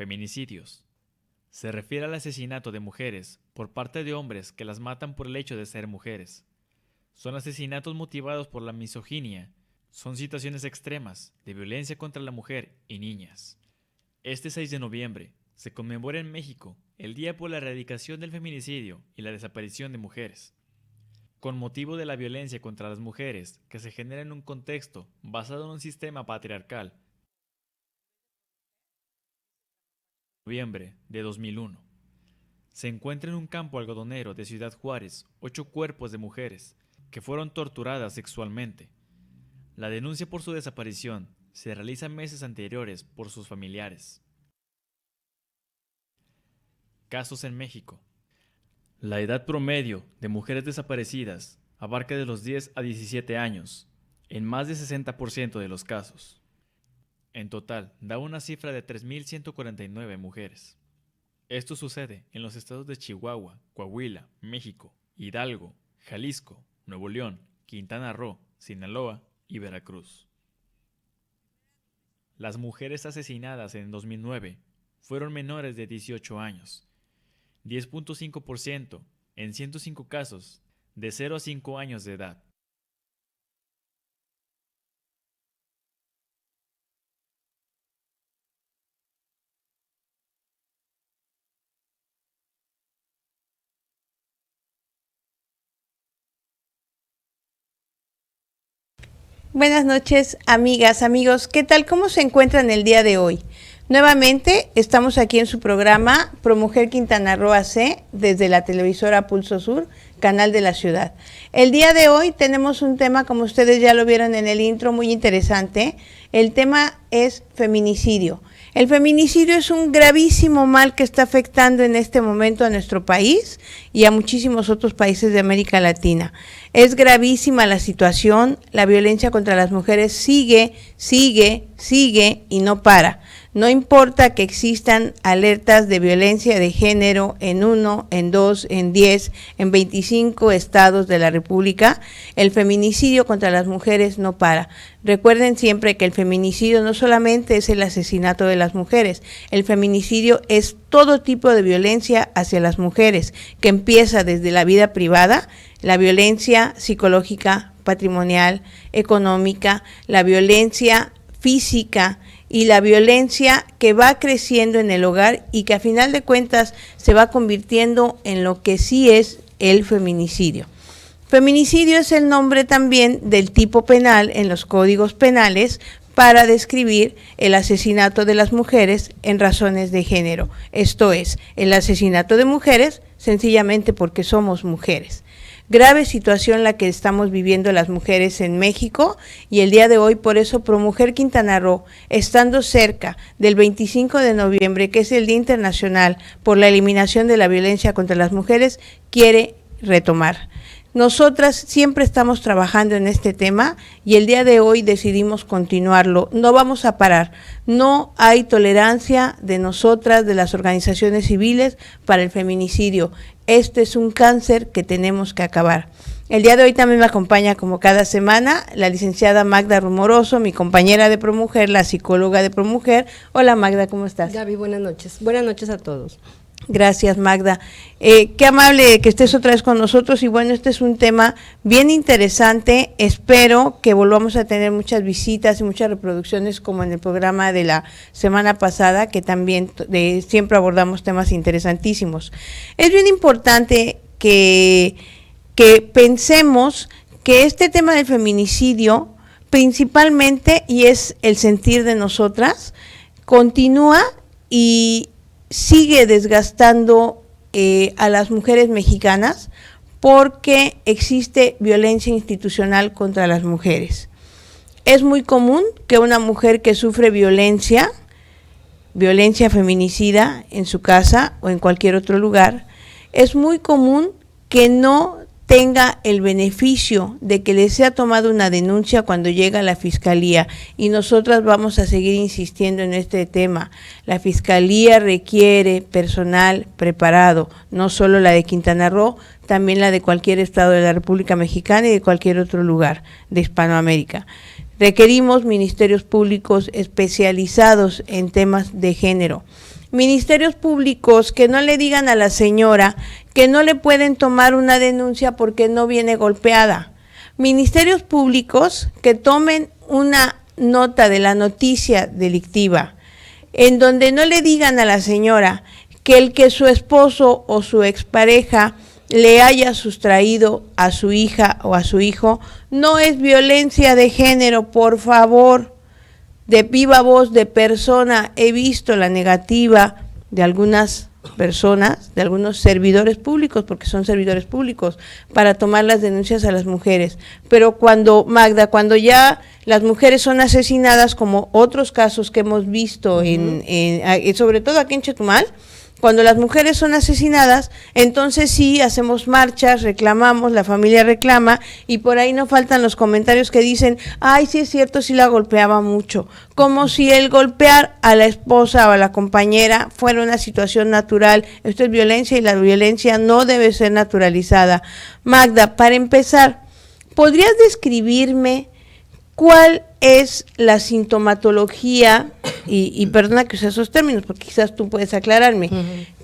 Feminicidios. Se refiere al asesinato de mujeres por parte de hombres que las matan por el hecho de ser mujeres. Son asesinatos motivados por la misoginia. Son situaciones extremas de violencia contra la mujer y niñas. Este 6 de noviembre se conmemora en México el Día por la Erradicación del Feminicidio y la Desaparición de Mujeres. Con motivo de la violencia contra las mujeres que se genera en un contexto basado en un sistema patriarcal, noviembre de 2001. Se encuentra en un campo algodonero de Ciudad Juárez 8 cuerpos de mujeres que fueron torturadas sexualmente. La denuncia por su desaparición se realiza meses anteriores por sus familiares. Casos en México. La edad promedio de mujeres desaparecidas abarca de los 10 a 17 años, en más de 60% de los casos. En total, da una cifra de 3.149 mujeres. Esto sucede en los estados de Chihuahua, Coahuila, México, Hidalgo, Jalisco, Nuevo León, Quintana Roo, Sinaloa y Veracruz. Las mujeres asesinadas en 2009 fueron menores de 18 años, 10.5% en 105 casos de 0 a 5 años de edad. Buenas noches, amigas, amigos. ¿Qué tal? ¿Cómo se encuentran el día de hoy? Nuevamente estamos aquí en su programa ProMujer Quintana Roo AC desde la televisora Pulso Sur, canal de la ciudad. El día de hoy tenemos un tema, como ustedes ya lo vieron en el intro, muy interesante. El tema es feminicidio. El feminicidio es un gravísimo mal que está afectando en este momento a nuestro país y a muchísimos otros países de América Latina. Es gravísima la situación, la violencia contra las mujeres sigue y no para. No importa que existan alertas de violencia de género en 1, en 2, en 10, en 25 estados de la República, el feminicidio contra las mujeres no para. Recuerden siempre que el feminicidio no solamente es el asesinato de las mujeres, el feminicidio es todo tipo de violencia hacia las mujeres, que empieza desde la vida privada, la violencia psicológica, patrimonial, económica, la violencia física y la violencia que va creciendo en el hogar y que a final de cuentas se va convirtiendo en lo que sí es el feminicidio. Feminicidio es el nombre también del tipo penal en los códigos penales para describir el asesinato de las mujeres en razones de género. Esto es, el asesinato de mujeres sencillamente porque somos mujeres. Grave situación la que estamos viviendo las mujeres en México y el día de hoy por eso ProMujer Quintana Roo, estando cerca del 25 de noviembre, que es el Día Internacional por la Eliminación de la Violencia contra las Mujeres, quiere retomar. Nosotras siempre estamos trabajando en este tema y el día de hoy decidimos continuarlo. No vamos a parar. No hay tolerancia de nosotras, de las organizaciones civiles, para el feminicidio. Este es un cáncer que tenemos que acabar. El día de hoy también me acompaña, como cada semana, la licenciada Magda Rumoroso, mi compañera de ProMujer, la psicóloga de ProMujer. Hola Magda, ¿cómo estás? Gaby, buenas noches. Buenas noches a todos. Gracias, Magda. Qué amable que estés otra vez con nosotros y bueno, este es un tema bien interesante. Espero que volvamos a tener muchas visitas y muchas reproducciones como en el programa de la semana pasada, que también siempre abordamos temas interesantísimos. Es bien importante que pensemos que este tema del feminicidio, principalmente, y es el sentir de nosotras, continúa y sigue desgastando a las mujeres mexicanas porque existe violencia institucional contra las mujeres. Es muy común que una mujer que sufre violencia feminicida en su casa o en cualquier otro lugar, es muy común que no tenga el beneficio de que le sea tomada una denuncia cuando llega a la Fiscalía, y nosotras vamos a seguir insistiendo en este tema. La Fiscalía requiere personal preparado, no solo la de Quintana Roo, también la de cualquier estado de la República Mexicana y de cualquier otro lugar de Hispanoamérica. Requerimos ministerios públicos especializados en temas de género. Ministerios públicos que no le digan a la señora que no le pueden tomar una denuncia porque no viene golpeada. Ministerios públicos que tomen una nota de la noticia delictiva, en donde no le digan a la señora que el que su esposo o su expareja le haya sustraído a su hija o a su hijo no es violencia de género, por favor. De viva voz de persona he visto la negativa de algunas personas, de algunos servidores públicos, porque son servidores públicos, para tomar las denuncias a las mujeres. Pero cuando, Magda, cuando ya las mujeres son asesinadas, como otros casos que hemos visto, sobre todo aquí en Chetumal, cuando las mujeres son asesinadas, entonces sí hacemos marchas, reclamamos, la familia reclama, y por ahí no faltan los comentarios que dicen, ay, sí es cierto, sí la golpeaba mucho, como si el golpear a la esposa o a la compañera fuera una situación natural. Esto es violencia y la violencia no debe ser naturalizada. Magda, para empezar, ¿podrías describirme cuál es la sintomatología, y perdona que use esos términos, porque quizás tú puedes aclararme,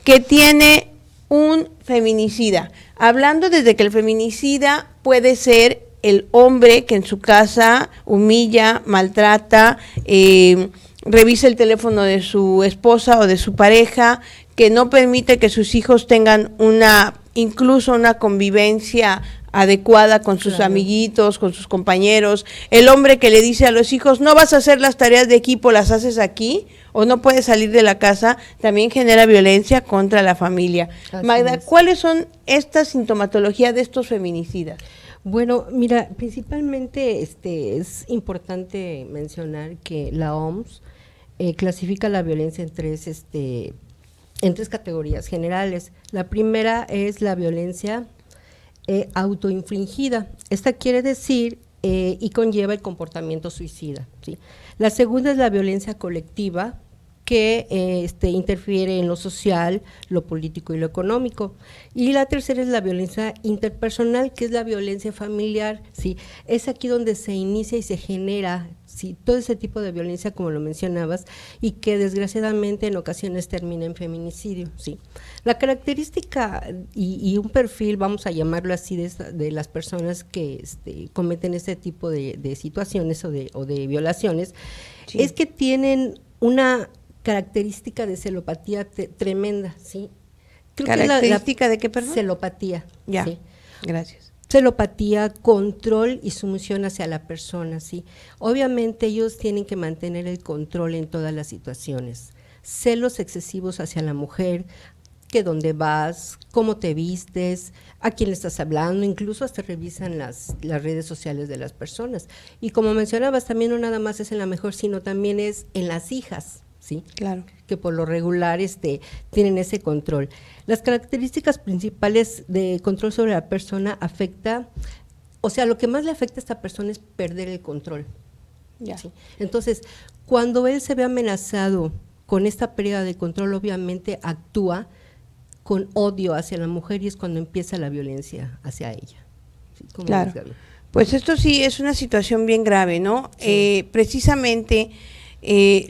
que tiene un feminicida? Hablando desde que el feminicida puede ser el hombre que en su casa humilla, maltrata, revisa el teléfono de su esposa o de su pareja, que no permite que sus hijos tengan incluso una convivencia adecuada con sus amiguitos, con sus compañeros, el hombre que le dice a los hijos, no vas a hacer las tareas de equipo, las haces aquí, o no puedes salir de la casa, también genera violencia contra la familia. Así Magda, es. ¿Cuáles son estas sintomatologías de estos feminicidas? Bueno, mira, principalmente es importante mencionar que la OMS clasifica la violencia en tres categorías generales. La primera es la violencia autoinfligida. Esta quiere decir y conlleva el comportamiento suicida, ¿sí? La segunda es la violencia colectiva, que interfiere en lo social, lo político y lo económico. Y la tercera es la violencia interpersonal, que es la violencia familiar, ¿sí? Es aquí donde se inicia y se genera, ¿sí?, todo ese tipo de violencia, como lo mencionabas, y que desgraciadamente en ocasiones termina en feminicidio, ¿sí? La característica y un perfil, vamos a llamarlo así, de las personas que cometen este tipo de situaciones o de violaciones, sí, es que tienen una característica de celopatía tremenda, ¿sí? Creo ¿Característica de qué, perdón? Celopatía. Ya, ¿sí? Gracias. Celopatía, control y sumisión hacia la persona, ¿sí? Obviamente ellos tienen que mantener el control en todas las situaciones. Celos excesivos hacia la mujer, que dónde vas, cómo te vistes, a quién le estás hablando, incluso hasta revisan las redes sociales de las personas. Y como mencionabas, también no nada más es en la mujer, sino también es en las hijas, ¿sí? Claro. Que por lo regular tienen ese control. Las características principales de control sobre la persona afecta, o sea, lo que más le afecta a esta persona es perder el control. Ya. ¿Sí? Entonces, cuando él se ve amenazado con esta pérdida de control, obviamente actúa con odio hacia la mujer y es cuando empieza la violencia hacia ella. ¿Sí? Claro. Pues esto sí es una situación bien grave, ¿no? Sí. Precisamente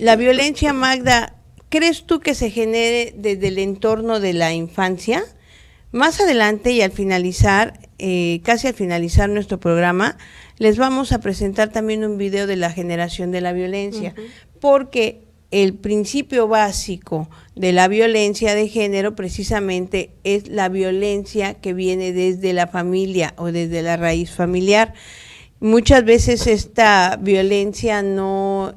la violencia, Magda, ¿crees tú que se genere desde el entorno de la infancia? Más adelante y al finalizar, casi al finalizar nuestro programa, les vamos a presentar también un video de la generación de la violencia, porque el principio básico de la violencia de género precisamente es la violencia que viene desde la familia o desde la raíz familiar. Muchas veces esta violencia no,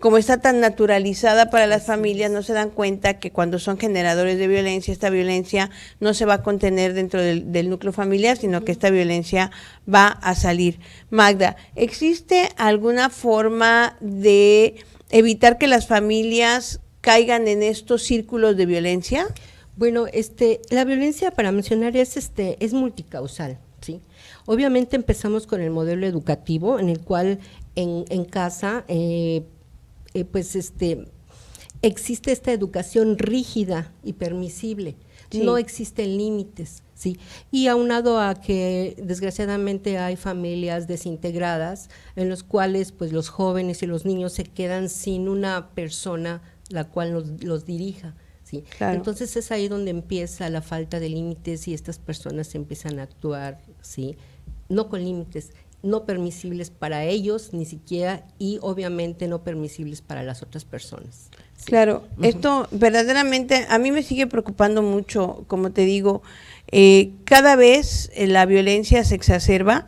como está tan naturalizada para las familias, no se dan cuenta que cuando son generadores de violencia, esta violencia no se va a contener dentro del núcleo familiar, sino que esta violencia va a salir. Magda, ¿existe alguna forma de evitar que las familias caigan en estos círculos de violencia? Bueno, la violencia, para mencionar, es multicausal, ¿sí? Obviamente empezamos con el modelo educativo, en el cual en casa, existe esta educación rígida y permisible, sí, no existen límites, ¿sí? Y aunado a que desgraciadamente hay familias desintegradas en los cuales pues los jóvenes y los niños se quedan sin una persona la cual los dirija. ¿Sí? Claro. Entonces es ahí donde empieza la falta de límites y estas personas empiezan a actuar, ¿sí? No con límites, no permisibles para ellos ni siquiera, y obviamente no permisibles para las otras personas. ¿Sí? Claro, esto verdaderamente a mí me sigue preocupando mucho, como te digo, cada vez la violencia se exacerba,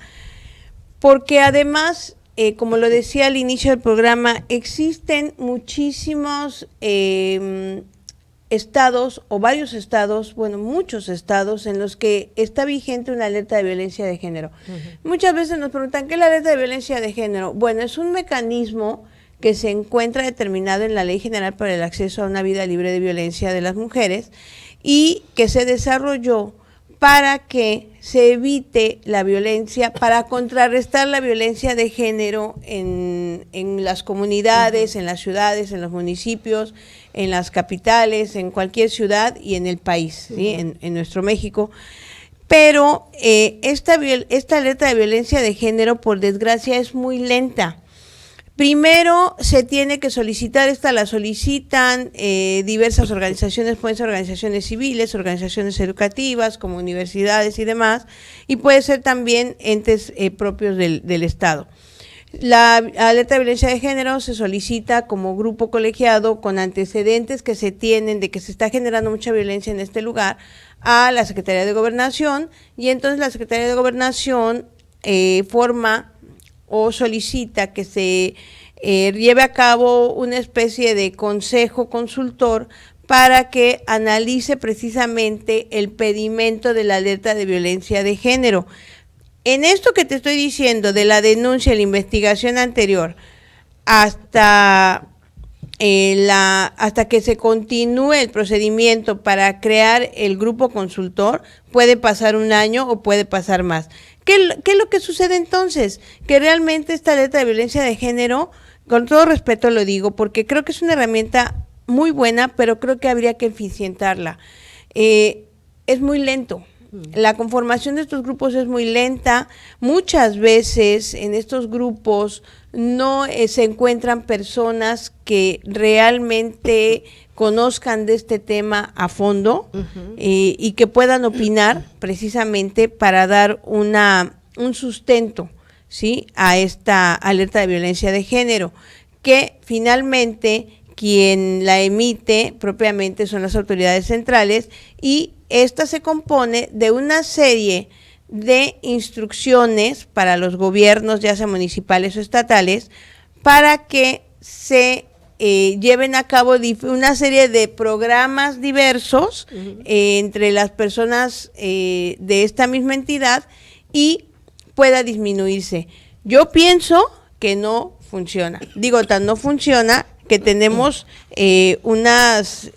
porque además, como lo decía al inicio del programa, existen muchísimos estados o varios estados, bueno, muchos estados en los que está vigente una alerta de violencia de género. Muchas veces nos preguntan, ¿qué es la alerta de violencia de género? Bueno, es un mecanismo que se encuentra determinado en la Ley General para el Acceso a una Vida Libre de Violencia de las Mujeres y que se desarrolló para que se evite la violencia, para contrarrestar la violencia de género en las comunidades, en las ciudades, en los municipios, en las capitales, en cualquier ciudad y en el país, ¿sí? En nuestro México. Pero esta alerta de violencia de género, por desgracia, es muy lenta. Primero se tiene que solicitar, la solicitan diversas organizaciones, pueden ser organizaciones civiles, organizaciones educativas, como universidades y demás, y puede ser también entes propios del Estado. La alerta de violencia de género se solicita como grupo colegiado con antecedentes que se tienen de que se está generando mucha violencia en este lugar a la Secretaría de Gobernación, y entonces la Secretaría de Gobernación forma o solicita que se lleve a cabo una especie de consejo consultor para que analice precisamente el pedimento de la alerta de violencia de género. En esto que te estoy diciendo, de la denuncia, la investigación anterior, hasta que se continúe el procedimiento para crear el grupo consultor, puede pasar un año o puede pasar más. ¿Qué es lo que sucede entonces? Que realmente esta alerta de violencia de género, con todo respeto lo digo, porque creo que es una herramienta muy buena, pero creo que habría que eficientarla. Es muy lento. La conformación de estos grupos es muy lenta. Muchas veces en estos grupos no se encuentran personas que realmente conozcan de este tema a fondo y que puedan opinar precisamente para dar un sustento, ¿sí?, a esta alerta de violencia de género, que finalmente quien la emite propiamente son las autoridades centrales, y esta se compone de una serie de instrucciones para los gobiernos, ya sea municipales o estatales, para que se lleven a cabo una serie de programas diversos entre las personas de esta misma entidad y pueda disminuirse. Yo pienso que no funciona. Digo, no funciona que tenemos unas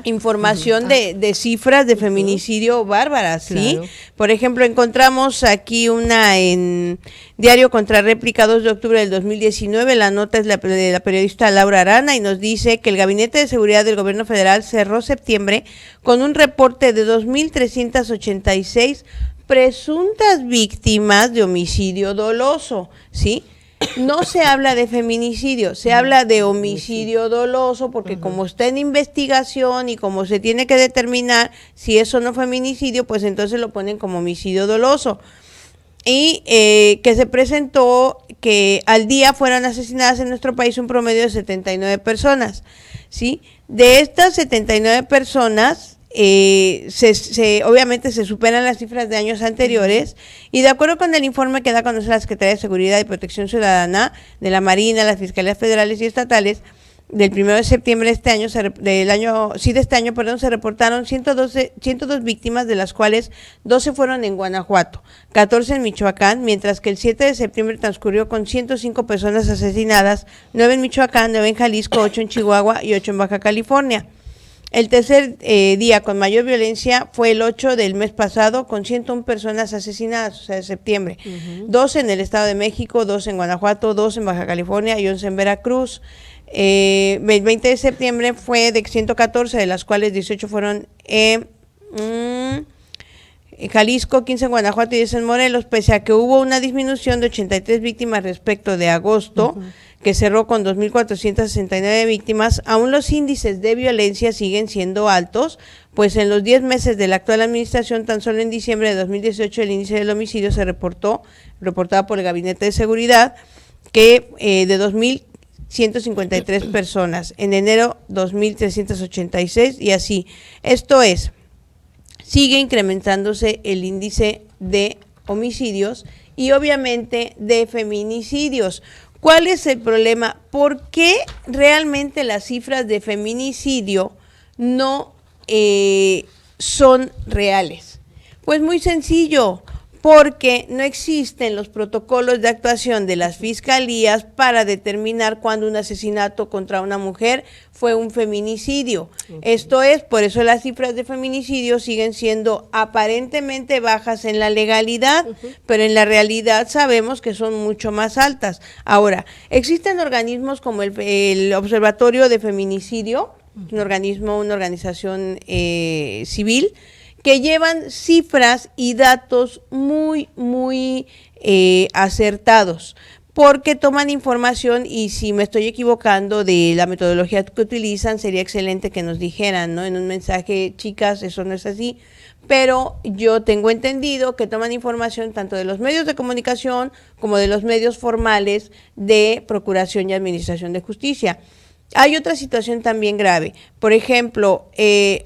información de cifras de feminicidio bárbaras, ¿sí? Claro. Por ejemplo, encontramos aquí una en Diario Contrarréplica, 2 de octubre del 2019, la nota es de la periodista Laura Arana y nos dice que el Gabinete de Seguridad del Gobierno Federal cerró septiembre con un reporte de 2.386 presuntas víctimas de homicidio doloso, ¿sí? No se habla de feminicidio, se habla de homicidio doloso, porque como está en investigación y como se tiene que determinar si eso no fue feminicidio, pues entonces lo ponen como homicidio doloso. Y que se presentó que al día fueron asesinadas en nuestro país un promedio de 79 personas, ¿sí? De estas 79 personas, obviamente se superan las cifras de años anteriores, y de acuerdo con el informe que da a conocer la Secretaría de Seguridad y Protección Ciudadana de la Marina, las Fiscalías Federales y Estatales, del 1 de septiembre de este año, se reportaron 102 víctimas, de las cuales 12 fueron en Guanajuato, 14 en Michoacán, mientras que el 7 de septiembre transcurrió con 105 personas asesinadas, 9 en Michoacán, 9 en Jalisco, 8 en Chihuahua y 8 en Baja California. El tercer día con mayor violencia fue el 8 del mes pasado, con 101 personas asesinadas, o sea, de septiembre. 12 en el Estado de México, 2 en Guanajuato, 2 en Baja California y 11 en Veracruz. El 20 de septiembre fue de 114, de las cuales 18 fueron Jalisco, 15 en Guanajuato y 10 en Morelos, pese a que hubo una disminución de 83 víctimas respecto de agosto, que cerró con 2.469 víctimas, aún los índices de violencia siguen siendo altos, pues en los 10 meses de la actual administración, tan solo en diciembre de 2018, el índice del homicidio se reportado por el Gabinete de Seguridad, que de 2.153 personas, en enero 2.386 y así. Esto es, sigue incrementándose el índice de homicidios y obviamente de feminicidios. ¿Cuál es el problema? ¿Por qué realmente las cifras de feminicidio no son reales? Pues muy sencillo, porque no existen los protocolos de actuación de las fiscalías para determinar cuándo un asesinato contra una mujer fue un feminicidio. Esto es, por eso las cifras de feminicidio siguen siendo aparentemente bajas en la legalidad, pero en la realidad sabemos que son mucho más altas. Ahora, existen organismos como el Observatorio de Feminicidio, un organismo, una organización civil, que llevan cifras y datos muy acertados, porque toman información, y si me estoy equivocando de la metodología que utilizan, sería excelente que nos dijeran, ¿no?, en un mensaje, chicas, eso no es así, pero yo tengo entendido que toman información tanto de los medios de comunicación como de los medios formales de Procuración y Administración de Justicia. Hay otra situación también grave. Por ejemplo,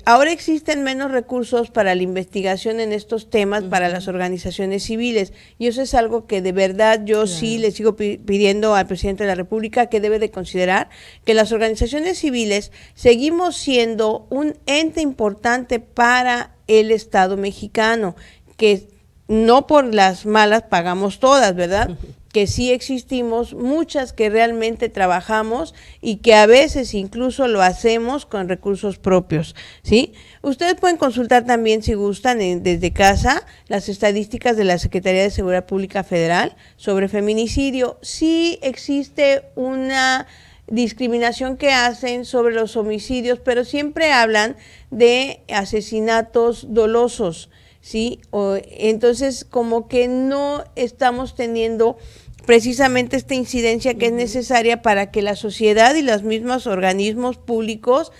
ahora existen menos recursos para la investigación en estos temas para las organizaciones civiles, y eso es algo que de verdad yo sí le sigo pidiendo al presidente de la República, que debe de considerar que las organizaciones civiles seguimos siendo un ente importante para el Estado mexicano, que no por las malas pagamos todas, ¿verdad? Que sí existimos muchas que realmente trabajamos y que a veces incluso lo hacemos con recursos propios, ¿sí? Ustedes pueden consultar también, si gustan, desde casa, las estadísticas de la Secretaría de Seguridad Pública Federal sobre feminicidio. Sí existe una discriminación que hacen sobre los homicidios, pero siempre hablan de asesinatos dolosos, ¿sí? Entonces, como que no estamos teniendo precisamente esta incidencia que es necesaria para que la sociedad y los mismos organismos públicos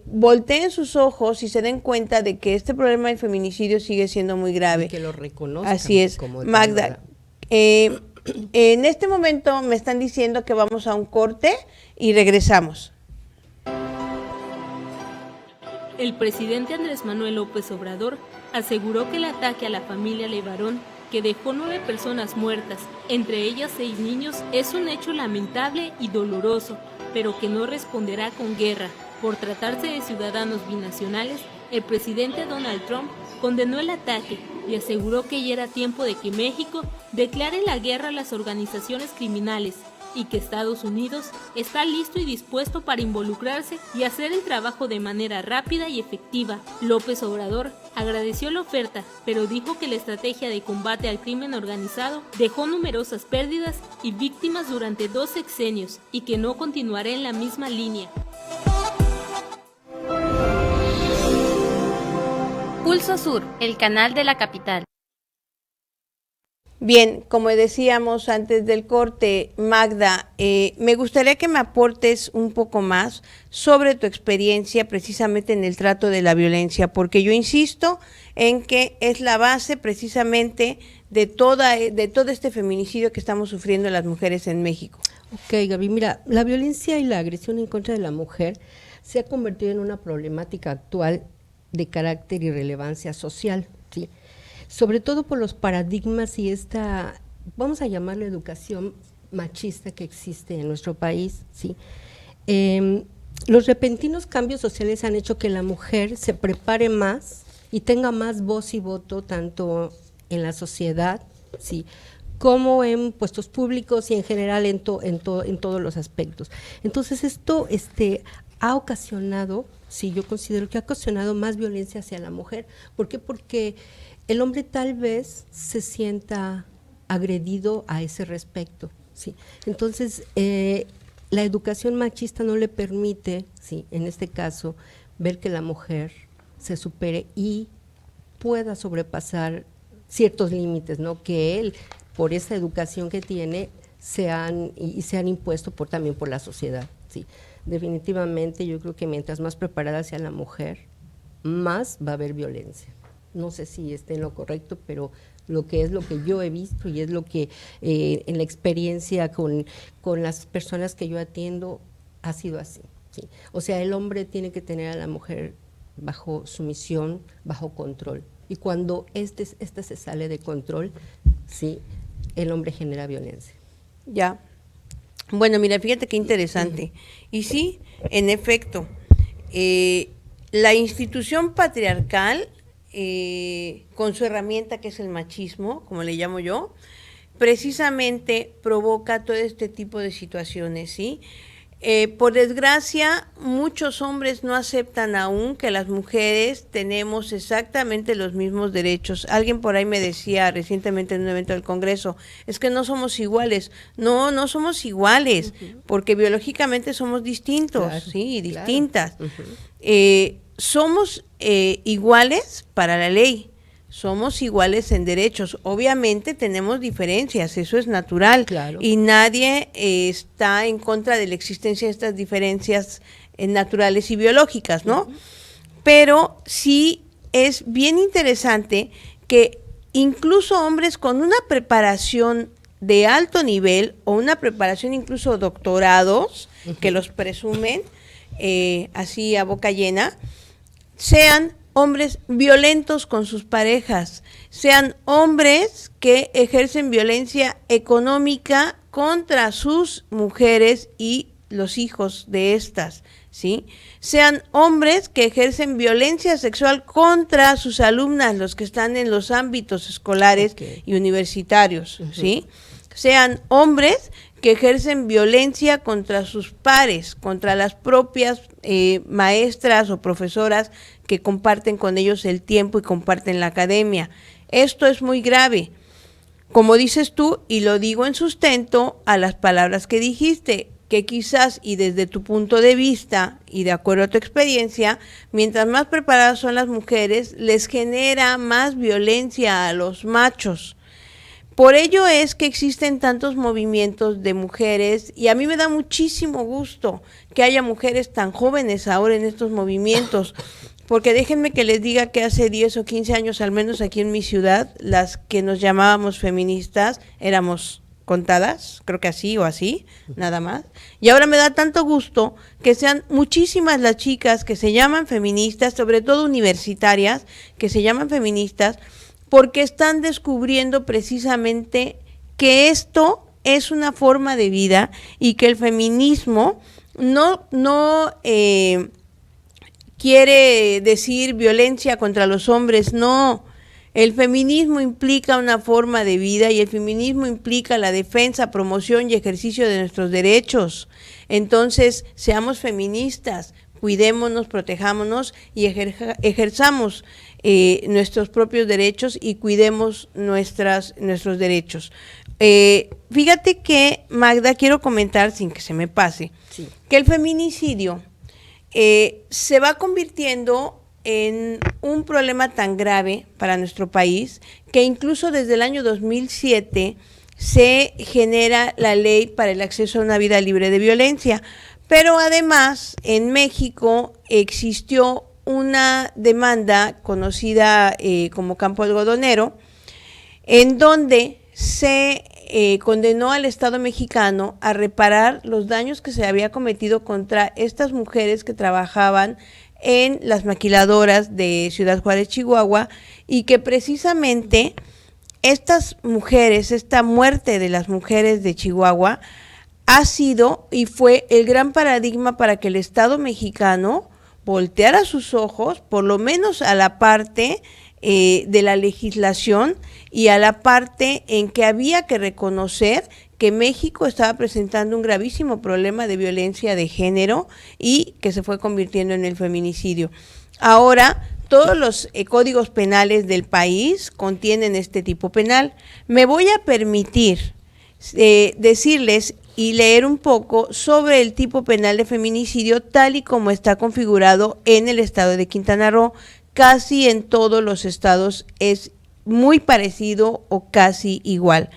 volteen sus ojos y se den cuenta de que este problema del feminicidio sigue siendo muy grave. Y que lo reconozcan. Así es. Como Magda, en este momento me están diciendo que vamos a un corte y regresamos. El presidente Andrés Manuel López Obrador aseguró que el ataque a la familia Levarón, que dejó 9 personas muertas, entre ellas 6 niños, es un hecho lamentable y doloroso, pero que no responderá con guerra. Por tratarse de ciudadanos binacionales, el presidente Donald Trump condenó el ataque y aseguró que ya era tiempo de que México declare la guerra a las organizaciones criminales y que Estados Unidos está listo y dispuesto para involucrarse y hacer el trabajo de manera rápida y efectiva. López Obrador agradeció la oferta, pero dijo que la estrategia de combate al crimen organizado dejó numerosas pérdidas y víctimas durante 2 sexenios y que no continuará en la misma línea. Pulso Sur, el canal de la capital. Bien, como decíamos antes del corte, Magda, me gustaría que me aportes un poco más sobre tu experiencia precisamente en el trato de la violencia, porque yo insisto en que es la base precisamente de todo este feminicidio que estamos sufriendo las mujeres en México. Ok, Gaby, mira, la violencia y la agresión en contra de la mujer se ha convertido en una problemática actual de carácter y relevancia social, ¿sí? Sobre todo por los paradigmas y esta, vamos a llamarlo educación machista que existe en nuestro país, ¿sí? Los repentinos cambios sociales han hecho que la mujer se prepare más y tenga más voz y voto tanto en la sociedad, ¿sí?, como en puestos públicos y en general en todos los aspectos. Entonces esto ha ocasionado, sí, yo considero que ha ocasionado más violencia hacia la mujer. ¿Por qué? Porque el hombre tal vez se sienta agredido a ese respecto, ¿sí? Entonces, la educación machista no le permite, sí, en este caso, ver que la mujer se supere y pueda sobrepasar ciertos límites, ¿no? Que él, por esa educación que tiene, se han impuesto también por la sociedad, sí. Definitivamente yo creo que mientras más preparada sea la mujer, más va a haber violencia. No sé si esté en lo correcto, pero lo que yo he visto y es lo que en la experiencia con las personas que yo atiendo ha sido así, sí. O sea, el hombre tiene que tener a la mujer bajo sumisión, bajo control. Y cuando esta se sale de control, sí, el hombre genera violencia. Ya. Bueno, mira, fíjate qué interesante. Y sí, en efecto, la institución patriarcal, con su herramienta que es el machismo, como le llamo yo, precisamente provoca todo este tipo de situaciones, ¿sí? Por desgracia, muchos hombres no aceptan aún que las mujeres tenemos exactamente los mismos derechos. Alguien por ahí me decía recientemente en un evento del Congreso, es que no somos iguales. No, no somos iguales, porque biológicamente somos distintos, claro, sí, distintas. Claro. Somos iguales para la ley. Somos iguales en derechos. Obviamente tenemos diferencias, eso es natural. Claro. Y nadie está en contra de la existencia de estas diferencias naturales y biológicas, ¿no? Pero sí es bien interesante que incluso hombres con una preparación de alto nivel o una preparación incluso doctorados, que los presumen así a boca llena, sean hombres violentos con sus parejas, sean hombres que ejercen violencia económica contra sus mujeres y los hijos de estas, ¿sí? Sean hombres que ejercen violencia sexual contra sus alumnas, los que están en los ámbitos escolares y universitarios, ¿sí? Sean hombres que ejercen violencia contra sus pares, contra las propias maestras o profesoras que comparten con ellos el tiempo y comparten la academia. Esto es muy grave. Como dices tú, y lo digo en sustento a las palabras que dijiste, que quizás y desde tu punto de vista y de acuerdo a tu experiencia, mientras más preparadas son las mujeres, les genera más violencia a los machos. Por ello es que existen tantos movimientos de mujeres y a mí me da muchísimo gusto que haya mujeres tan jóvenes ahora en estos movimientos, porque déjenme que les diga que hace 10 o 15 años, al menos aquí en mi ciudad, las que nos llamábamos feministas éramos contadas, creo que así o así, nada más. Y ahora me da tanto gusto que sean muchísimas las chicas que se llaman feministas, sobre todo universitarias, que se llaman feministas, porque están descubriendo precisamente que esto es una forma de vida y que el feminismo no quiere decir violencia contra los hombres, no. El feminismo implica una forma de vida y el feminismo implica la defensa, promoción y ejercicio de nuestros derechos. Entonces, seamos feministas, cuidémonos, protejámonos y ejerzamos nuestros propios derechos y cuidemos nuestros derechos. Fíjate que, Magda, quiero comentar, sin que se me pase, sí, que el feminicidio se va convirtiendo en un problema tan grave para nuestro país que incluso desde el año 2007 se genera la ley para el acceso a una vida libre de violencia. Pero además, en México existió una demanda conocida como Campo Algodonero, en donde se condenó al Estado mexicano a reparar los daños que se había cometido contra estas mujeres que trabajaban en las maquiladoras de Ciudad Juárez, Chihuahua, y que precisamente estas mujeres, esta muerte de las mujeres de Chihuahua, ha sido y fue el gran paradigma para que el Estado mexicano volteara sus ojos, por lo menos a la parte de la legislación y a la parte en que había que reconocer que México estaba presentando un gravísimo problema de violencia de género y que se fue convirtiendo en el feminicidio. Ahora, todos los códigos penales del país contienen este tipo penal. Me voy a permitir decirles y leer un poco sobre el tipo penal de feminicidio tal y como está configurado en el estado de Quintana Roo, casi en todos los estados es muy parecido o casi igual.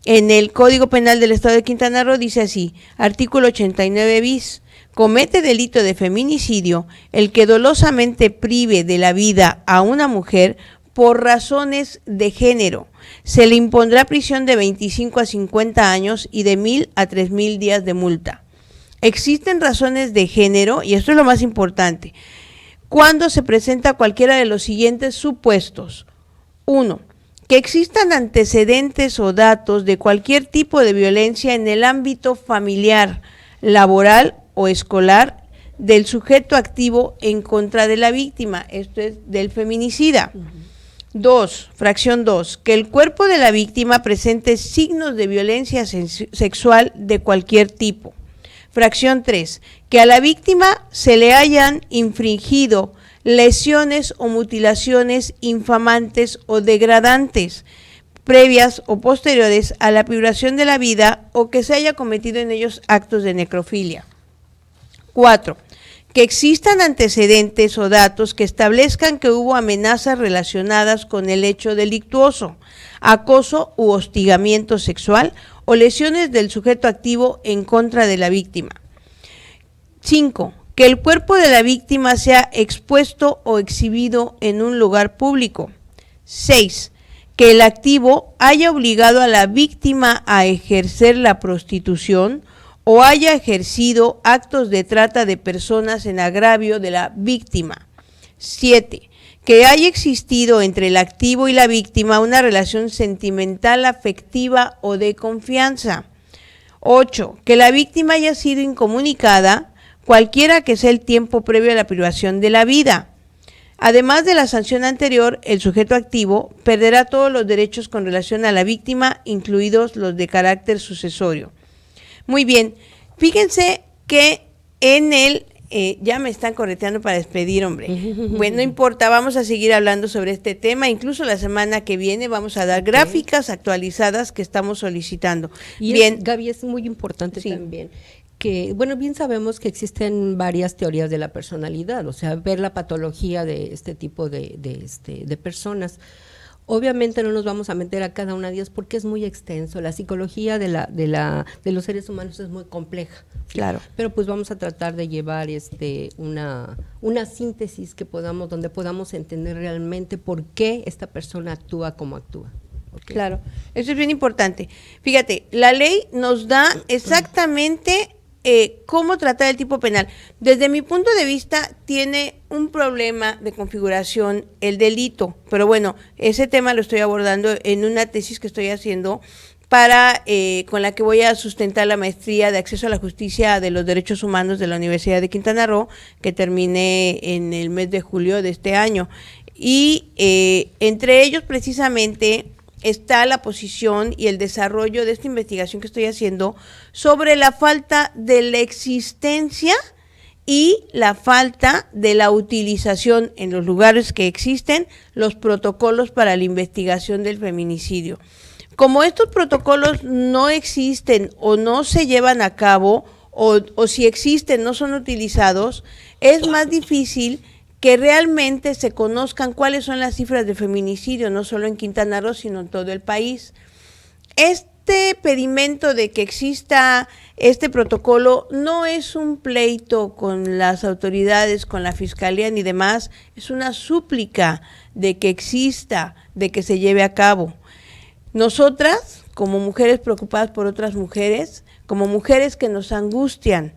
En el Código Penal del Estado de Quintana Roo dice así, artículo 89 bis, comete delito de feminicidio el que dolosamente prive de la vida a una mujer por razones de género. Se le impondrá prisión de 25 a 50 años y de 1,000 a 3,000 días de multa. Existen razones de género, y esto es lo más importante, cuando se presenta cualquiera de los siguientes supuestos. 1. Que existan antecedentes o datos de cualquier tipo de violencia en el ámbito familiar, laboral o escolar del sujeto activo en contra de la víctima, esto es del feminicida. 2, fracción 2, que el cuerpo de la víctima presente signos de violencia sexual de cualquier tipo. Fracción 3, que a la víctima se le hayan infringido lesiones o mutilaciones infamantes o degradantes, previas o posteriores a la privación de la vida o que se haya cometido en ellos actos de necrofilia. 4. Que existan antecedentes o datos que establezcan que hubo amenazas relacionadas con el hecho delictuoso, acoso u hostigamiento sexual o lesiones del sujeto activo en contra de la víctima. 5. Que el cuerpo de la víctima sea expuesto o exhibido en un lugar público. 6. Que el activo haya obligado a la víctima a ejercer la prostitución o haya ejercido actos de trata de personas en agravio de la víctima. 7. Que haya existido entre el activo y la víctima una relación sentimental, afectiva o de confianza. 8. Que la víctima haya sido incomunicada, cualquiera que sea el tiempo previo a la privación de la vida. Además de la sanción anterior, el sujeto activo perderá todos los derechos con relación a la víctima, incluidos los de carácter sucesorio. Muy bien, fíjense que en el, ya me están correteando para despedir, hombre. Bueno, no importa, vamos a seguir hablando sobre este tema, incluso la semana que viene vamos a dar gráficas actualizadas que estamos solicitando. Y bien, Gaby, es muy importante sí. también que, bueno, bien sabemos que existen varias teorías de la personalidad, o sea, ver la patología de este tipo de personas. Obviamente no nos vamos a meter a cada una de ellas porque es muy extenso. La psicología de los seres humanos es muy compleja. claro. Pero pues vamos a tratar de llevar una síntesis que podamos, donde podamos entender realmente por qué esta persona actúa como actúa. ¿Okay? Claro, eso es bien importante. Fíjate, la ley nos da exactamente cómo tratar el tipo penal. Desde mi punto de vista, tiene un problema de configuración el delito, pero bueno, ese tema lo estoy abordando en una tesis que estoy haciendo para con la que voy a sustentar la maestría de acceso a la justicia de los derechos humanos de la Universidad de Quintana Roo, que terminé en el mes de julio de este año. Y entre ellos precisamente está la posición y el desarrollo de esta investigación que estoy haciendo sobre la falta de la existencia y la falta de la utilización en los lugares que existen los protocolos para la investigación del feminicidio. Como estos protocolos no existen o no se llevan a cabo o si existen no son utilizados, es más difícil que realmente se conozcan cuáles son las cifras de feminicidio, no solo en Quintana Roo, sino en todo el país. Este pedimento de que exista este protocolo no es un pleito con las autoridades, con la fiscalía ni demás, es una súplica de que exista, de que se lleve a cabo. Nosotras, como mujeres preocupadas por otras mujeres, como mujeres que nos angustian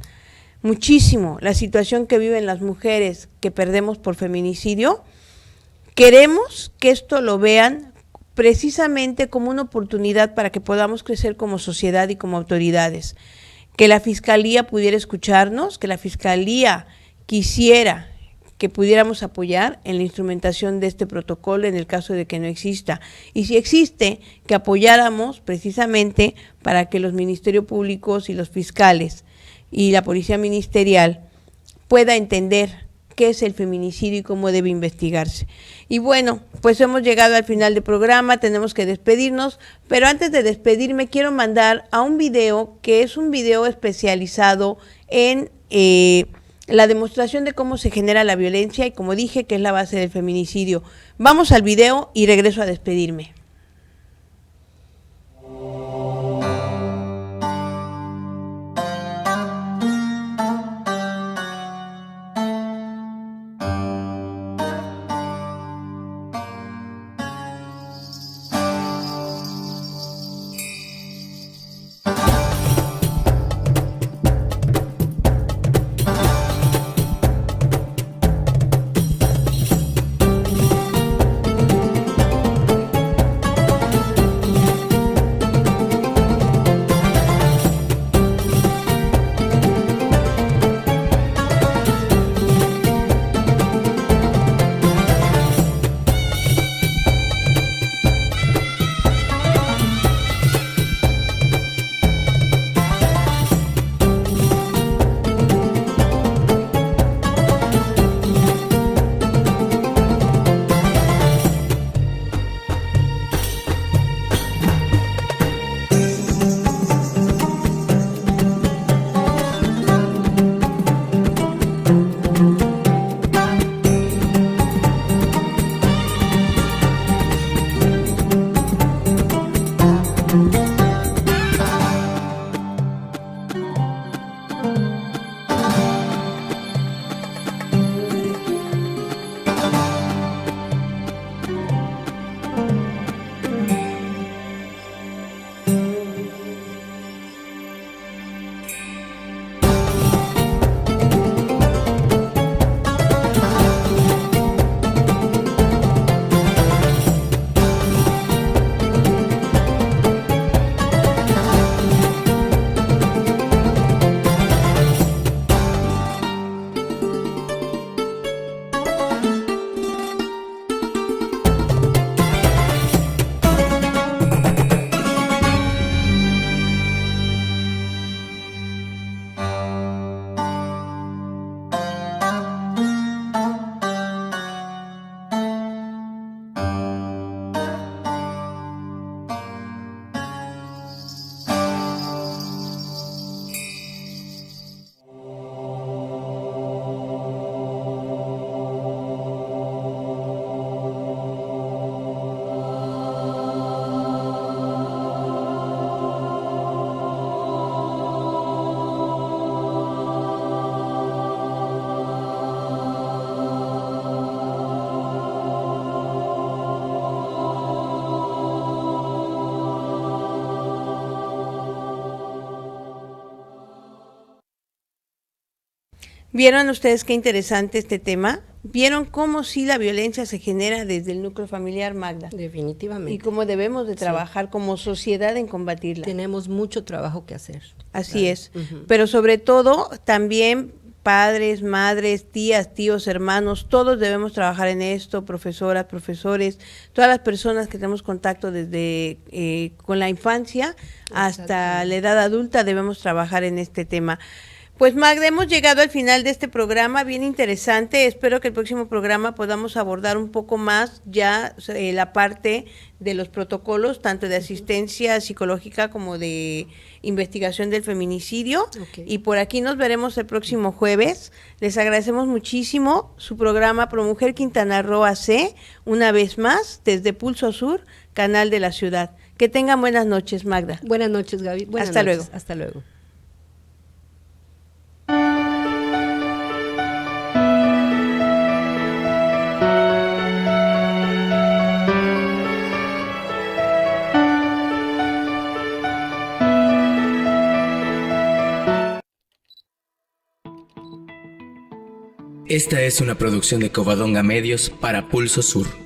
muchísimo la situación que viven las mujeres que perdemos por feminicidio, queremos que esto lo vean precisamente como una oportunidad para que podamos crecer como sociedad y como autoridades, que la Fiscalía pudiera escucharnos, que la Fiscalía quisiera que pudiéramos apoyar en la instrumentación de este protocolo en el caso de que no exista. Y si existe, que apoyáramos precisamente para que los ministerios públicos y los fiscales y la policía ministerial pueda entender qué es el feminicidio y cómo debe investigarse. Y bueno, pues hemos llegado al final del programa, tenemos que despedirnos, pero antes de despedirme quiero mandar a un video que es un video especializado en la demostración de cómo se genera la violencia y, como dije, que es la base del feminicidio. Vamos al video y regreso a despedirme. ¿Vieron ustedes qué interesante este tema? ¿Vieron cómo sí la violencia se genera desde el núcleo familiar, Magda? Definitivamente. Y cómo debemos de trabajar como sociedad en combatirla. Tenemos mucho trabajo que hacer. Así es. Pero sobre todo, también padres, madres, tías, tíos, hermanos, todos debemos trabajar en esto, profesoras, profesores, todas las personas que tenemos contacto desde con la infancia hasta la edad adulta debemos trabajar en este tema. Pues Magda, hemos llegado al final de este programa, bien interesante. Espero que el próximo programa podamos abordar un poco más ya la parte de los protocolos, tanto de asistencia psicológica como de investigación del feminicidio. Okay. Y por aquí nos veremos el próximo jueves. Les agradecemos muchísimo su programa ProMujer Quintana Roo AC, una vez más, desde Pulso Sur, canal de la ciudad. Que tengan buenas noches, Magda. Buenas noches, Gaby. Hasta luego. Hasta luego. Esta es una producción de Covadonga Medios para Pulso Sur.